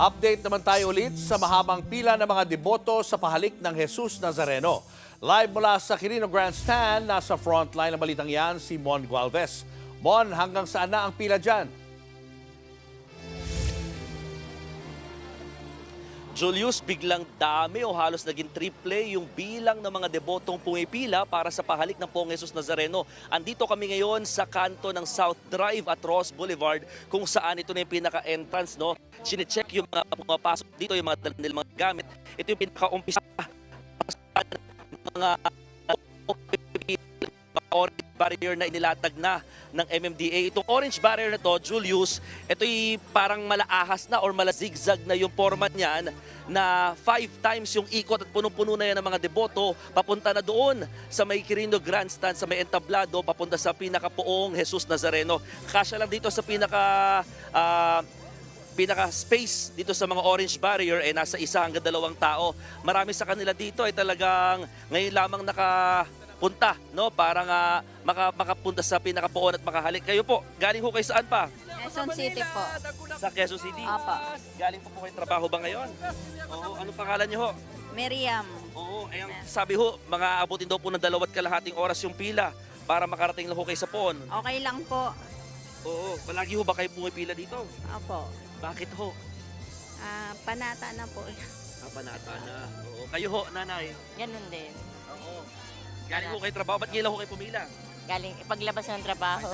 Update naman tayo ulit sa mahabang pila ng mga deboto sa pahalik ng Jesus Nazareno. Live mula sa Quirino Grandstand, nasa frontline ng balitang yan si Mon Gualvez. Mon, hanggang saan na ang pila dyan? Julius, biglang dami o halos naging triple yung bilang ng mga debotong pumipila para sa pahalik ng Poong Jesus Nazareno. Andito kami ngayon sa kanto ng South Drive at Ross Boulevard kung saan ito na yung pinaka-entrance. No? Sine-check yung mga pumapasok dito, yung mga dala nilang mga gamit. Ito yung pinaka-umpisa mga orange barrier na inilatag na ng MMDA. Itong orange barrier na to, Julius, ito'y parang malaahas na or malazigzag na yung format niyan na 5 times yung ikot at punong-puno na yan ng mga deboto papunta na doon sa may Quirino Grandstand, sa may entablado, papunta sa pinaka-Poong Jesus Nazareno. Kasya lang dito sa pinaka-space dito sa mga orange barrier ay nasa 1 hanggang 2 tao. Marami sa kanila dito ay talagang ngayon lamang nakapunta, no? Para nga makapunta sa pinaka-Poon at makahalik. Kayo po, galing ho kayo saan pa? Quezon City po. Sa Quezon City? Apa. Galing po kayo trabaho ba ngayon? Oo, anong pangalan niyo ho? Miriam. Oo, sabi ho, mga abutin daw po ng 2.5 oras yung pila para makarating lang ho kayo sa Poon. Okay lang po. Oo, palagi ho ba kayo pumipila dito? Opo. Bakit ho? Panata na po. Kapanata na. Oo. Kayo ho, nanay? Ganun din. Oo. Galing ho kayo trabaho, ba't ngayon lang ho kayo pumila? Galing, paglabas ng trabaho,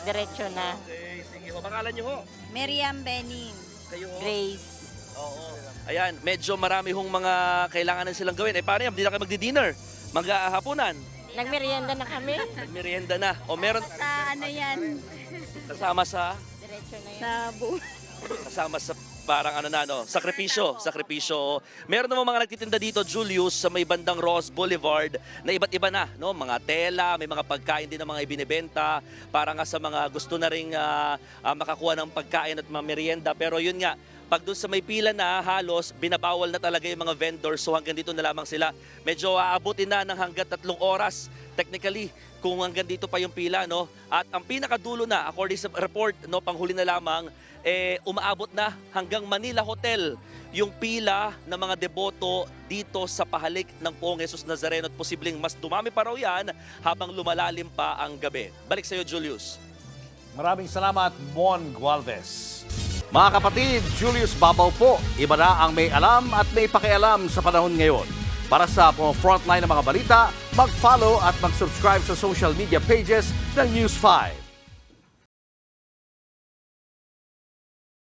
diretso na. Okay, sige ho. Pangalan niyo ho? Miriam Benin. Kayo ho? Grace. Oo. Ayan, medyo marami hong mga kailangan na silang gawin. Eh, paano yan? Hindi na kayo magdi-dinner. Mag-hapunan. Nagmerienda na kami. Merienda na. O meron Sa ano yan? kasama sa Diretso na yun. Sa kasama sa parang ano na no, sakripisyo. Meron namang mga nagtitinda dito, Julius, sa may bandang Ross Boulevard na iba't iba na, no? Mga tela, may mga pagkain din na mga ibinebenta para nga sa mga gusto na ring makakuha ng pagkain at mga merienda. Pero yun nga, pag doon sa may pila na halos, binabawal na talaga yung mga vendors. So hanggang dito na lamang sila. Medyo aabutin na ng hanggang 3 oras. Technically, kung hanggang dito pa yung pila, no? At ang pinakadulo na, according sa report, no, panghuli na lamang, umaabot na hanggang Manila Hotel yung pila ng mga deboto dito sa pahalik ng Poong Jesus Nazareno at posibleng mas dumami pa raw yan habang lumalalim pa ang gabi. Balik sa iyo, Julius. Maraming salamat, Mon Gualvez. Mga kapatid, Julius Babaw po. Iba na ang may alam at may pakialam sa panahon ngayon. Para sa frontline ng mga balita, mag-follow at mag-subscribe sa social media pages ng News 5.